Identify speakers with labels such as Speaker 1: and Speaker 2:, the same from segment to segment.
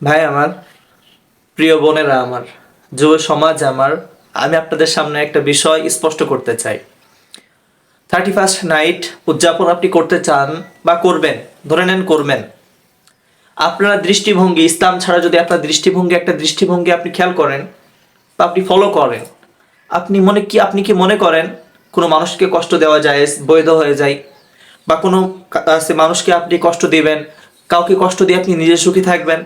Speaker 1: ভাই আমার, প্রিয় বোনেরা আমার, যুব সমাজ আমার, আমি আপনাদের সামনে একটা বিষয় স্পষ্ট করতে চাই। 31st নাইট উদযাপন আপনি করতে চান বা করবেন, ধরে নেন করবেন। আপনার দৃষ্টিভঙ্গি ইসলাম ছাড়া যদি আপনার দৃষ্টিভঙ্গি আপনি খেয়াল করেন বা আপনি ফলো করেন, আপনি কি মনে করেন কোনো মানুষকে কষ্ট দেওয়া যায় বৈধ হয়ে যায়? বা কোনো সে মানুষকে আপনি কষ্ট দিবেন, কাউকে কষ্ট দিয়ে আপনি নিজে সুখী থাকবেন?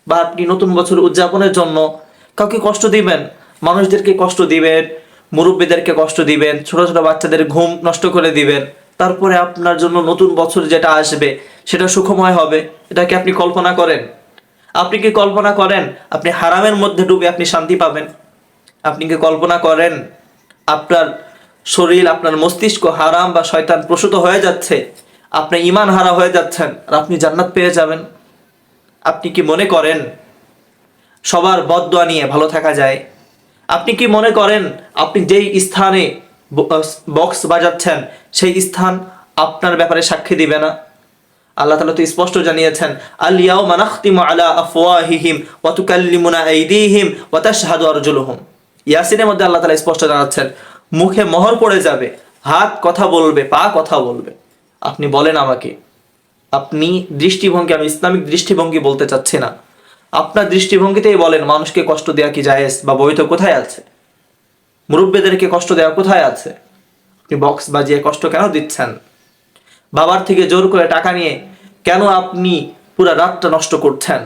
Speaker 1: বা আপনি নতুন বছর উদযাপনের জন্য কাউকে কষ্ট দিবেন, মানুষদেরকে কষ্ট দিবেন, মুরব্বীদেরকে কষ্ট দিবেন, ছোট ছোট বাচ্চাদের ঘুম নষ্ট করে দিবেন, তারপরে আপনার জন্য নতুন বছর যেটা আসবে সেটা সুখময় হবে? এটা কি আপনি কল্পনা করেন? আপনি কি কল্পনা করেন আপনি হারামের মধ্যে ডুবে আপনি শান্তি পাবেন? আপনি কি কল্পনা করেন আপনার শরীর, আপনার মস্তিষ্ক হারাম বা শয়তান প্রসূত হয়ে যাচ্ছে, আপনি ঈমান হারা হয়ে যাচ্ছেন আর আপনি জান্নাত পেয়ে যাবেন? আপনি কি মনে করেন সবার বদদোয়া নিয়ে ভালো থাকা যায়? আপনি কি মনে করেন আপনি যেই স্থানে বক্স বাজাচ্ছেন সেই স্থান আপনার ব্যাপারে সাক্ষী দিবে না? আল্লাহ তাআলা তো স্পষ্ট জানিয়েছেন, আল ইয়াউমা নাখতিমু আলা আফওয়াহিহিম ওয়া তুকাল্লিমুনা আইদিহিম ওয়া তাশহাদু আরজুলুহুম। ইয়াসিনের মধ্যে আল্লাহ তাআলা স্পষ্ট জানাচ্ছেন, মুখে মোহর পড়ে যাবে, হাত কথা বলবে, পা কথা বলবে। আপনি বলেন আমাকে, আপনি দৃষ্টিভঙ্গি, আমি ইসলামিক দৃষ্টিভঙ্গি বলতে চাচ্ছি না, আপনার দৃষ্টিভঙ্গিতেই বলেন মানুষকে কষ্ট দেওয়া কি জায়েজ বা বৈধ কোথায় আছে? মুরব্বীদেরকে কষ্ট দেওয়া কোথায় আছে? আপনি বক্স বাজিয়ে কষ্ট কেন দিচ্ছেন? বাবার থেকে জোর করে টাকা নিয়ে কেন আপনি পুরো রাতটা নষ্ট করছেন?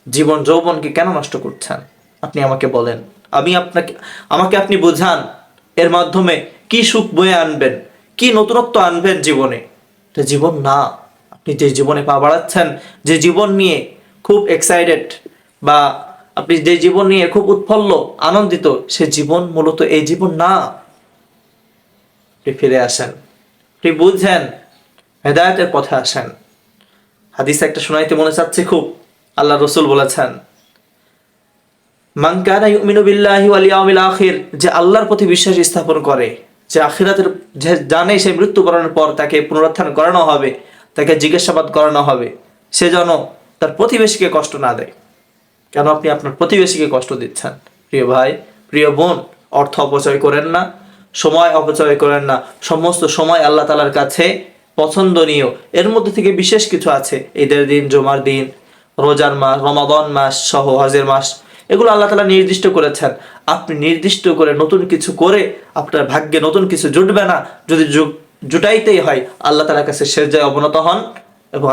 Speaker 1: জীবন যৌবনকে কেন নষ্ট করছেন? আপনি আমাকে বলেন, আমাকে আপনি বোঝান, এর মাধ্যমে কি সুখ বয়ে আনবেন, কি নতুনত্ব আনবেন জীবনে? এটা জীবন না। আপনি যে জীবনে পা বাড়াচ্ছেন, যে জীবন নিয়ে খুব এক্সাইটেড, বা আপনি যে জীবন নিয়ে খুব উৎফুল্ল আনন্দিত, সে জীবন মূলত এই জীবন না। আপনি ফিরে আসেন, আপনি বুঝছেন, হেদায়েতের পথে আসেন। হাদিস একটা শোনাইতে মনে চাচ্ছে খুব। আল্লাহ রসুল বলেছেন, মান কানা ইউমিনু বিল্লাহি ওয়াল ইয়াউমিল আখির, যে আল্লাহর প্রতি বিশ্বাস স্থাপন করে, যে আখিরাতের, যে জানে সে মৃত্যুবরণের পর তাকে পুনরুত্থান করানো হবে, তাকে জিজ্ঞাসাবাদ করানো হবে, সে যেন তার প্রতিবেশীকে কষ্ট না দেয়। কেন আপনি আপনার প্রতিবেশীকে কষ্ট দিচ্ছেন? প্রিয় ভাই, প্রিয় বোন, অর্থ অপচয় করেন না, সময় অপচয় করেন না। সমস্ত সময় আল্লাহ তাআলার কাছে পছন্দনীয়। এর মধ্যে থেকে বিশেষ কিছু আছে, ঈদের দিন, জুমার দিন, রোজার মাস, রমাদান মাস সহ হজের মাস, এগুলো আল্লাহ তাআলা নির্দিষ্ট করেছেন। আপনি নির্দিষ্ট করে নতুন কিছু করে আপনার ভাগ্যে নতুন কিছু জুটবে না। যদি জুটাইতেই হয়, আল্লাহ তাআলার কাছে সেজদায় অবনত হন এবং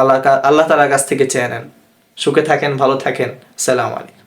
Speaker 1: আল্লাহ তাআলার কাছ থেকে চেয়ে নেন। সুখে থাকেন, ভালো থাকেন। আসসালামু আলাইকুম।